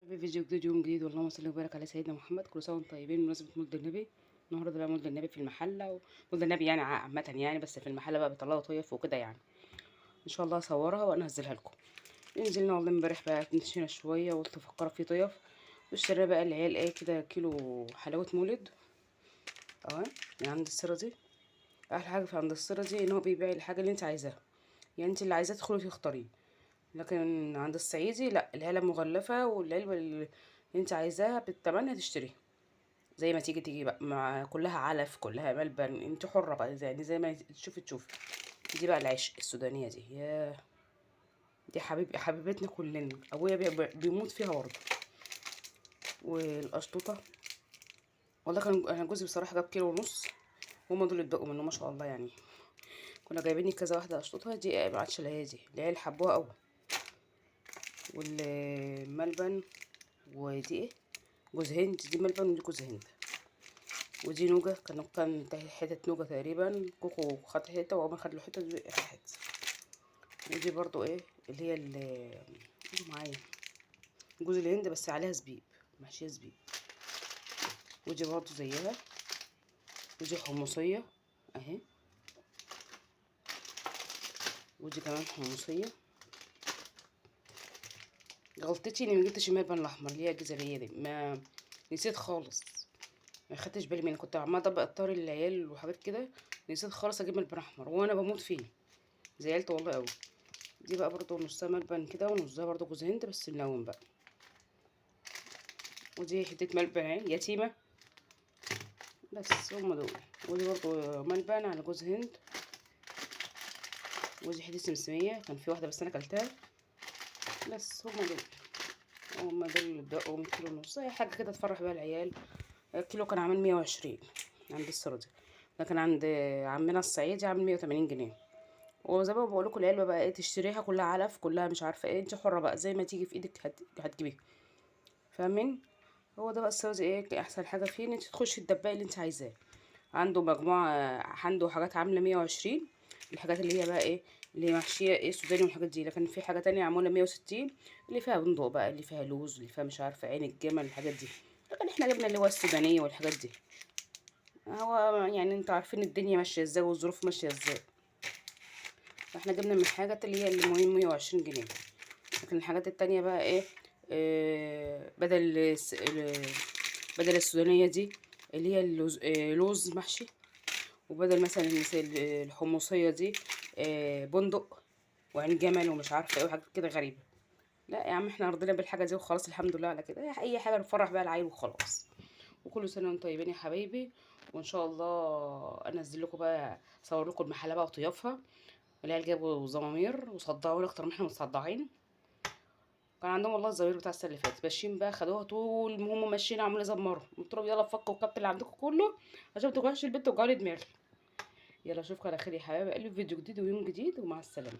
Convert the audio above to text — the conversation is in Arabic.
في فيديو جديد يوم جديد، واللهم صل وبارك على سيدنا محمد. كل سنه وانتم طيبين بمناسبه مولد النبي. النهارده بقى مولد النبي في المحله، ومولد النبي يعني عامه يعني، بس في المحله بقى بيطلعوا طيف وكده يعني. ان شاء الله اصورها وانزلها لكم. نزلنا والله امبارح بقى، مشينا شويه وقلت افكر في طيف. واشترينا بقى العيال ايه كده كيلو حلاوه مولد من عند السرجي. احلى حاجه في عند السرجي ان هو بيبيع الحاجه اللي انت عايزاها، يعني انت اللي عايزاه تدخلي تختاريه. لكن عند الصعيدي لا، العلب مغلفه، والعلبه اللي انت عايزاها بالتمن هتشتريها زي ما تيجي بقى، مع كلها علف كلها ملبن، انت حرة بقى يعني زي ما تشوفي. دي بقى العيش السودانية دي، يا دي حبيبتنا كلنا، ابويا بيموت فيها برضه. والقشطوطة والله كان انا جوزي بصراحة جاب كيلو ونص، هما دول اتبقوا منه ما شاء الله يعني. كنا جايبين كذا واحدة قشطوطة دي، ما عادش لها دي، العيال حبوها قوي. والملبن، ودي ايه، جوز هند، دي ملبن ودي جوز هند. ودي نوجة، كان حتة نوجة تقريبا، كوكو خد حتة وعمر خد له حتة حتة. ودي برضو ايه اللي هي اللي معايا جوز الهند بس عليها زبيب، محشية زبيب. ودي برضو زيها. ودي حمصية اهي. ودي كمان حمصية. غلطتي اني مجبتش الملبن الاحمر اللي هي الجزرية دي، ما نسيت خالص، ما خدتش بالي منه، كنت عمالة اطبق الطار للعيال وحاجات كده، نسيت خالص اجيب ملبن احمر وانا بموت فيه، زعلت والله قوي. دي بقى برضو نصها ملبن كده ونصها برضو جوز هند بس ملون بقى. ودي حتة ملبن اهي يتيمة بس، هما دول. ودي برضو ملبن على جوز هند. ودي حتة سمسمية، كان في واحدة بس انا اكلتها بس. هما دول اللي اتبقوا من كيلو ونص، اي حاجة كده تفرح بيها العيال. الكيلو كان عامل 120 عند السردي، لكن عند عمنا الصعيدي عامل 180 جنيه. وزي ما بقول لكم العلبة بقى ايه، تشتريها كلها علف كلها مش عارفة ايه، انت حرة بقى زي ما تيجي في ايدك هتجيبيها، فاهمين؟ هو ده بقى السردي ايه احسن حاجة فيه، ان انت تخشي الدباية اللي انت عايزاه. عنده مجموعة، عنده حاجات عاملة 120، الحاجات اللي هي بقى ايه، اللي محشية ايه سوداني والحاجات دي. لكن في حاجة تانية معمولة 160، اللي فيها بندق بقى، اللي فيها لوز، اللي فيها مش عارفة عين الجمل، الحاجات دي. لكن احنا جبنا اللي هو السودانية والحاجات دي. هو يعني انتوا عارفين الدنيا ماشية ازاي والظروف ماشية ازاي، فاحنا جبنا من الحاجات اللي هي المهم 120 جنيه. لكن الحاجات التانية بقى ايه، بدل السودانية دي اللي هي اللوز، لوز محشي. وبدل مثلا الحمصية دي بندق وعين جمل ومش عارفة ايه وحاجات كده غريبة. لا يا عم، احنا رضينا بالحاجة دي وخلاص، الحمد لله على كده، اي حاجة نفرح بيها العيل وخلاص. وكل سنة وانتم طيبين يا حبايبي. وان شاء الله انزل لكم بقى، اصور لكم المحلة بقى وطيافها. العيال جابوا زمامير وصدعونا اكتر ما احنا متصدعين. كان عندهم والله الزمامير بتاع السنة اللي فاتت، ماشيين بقى خدوها طول ما هم ماشيين عمالين يزمروا، قلت لهم يلا فكوا الكابت اللي عندكم كله عشان ما توجعوش البيت، توجعوا لي دماغي. يلا اشوفكم على خير يا حبايبي، قلب فيديو جديد ويوم جديد، ومع السلامه.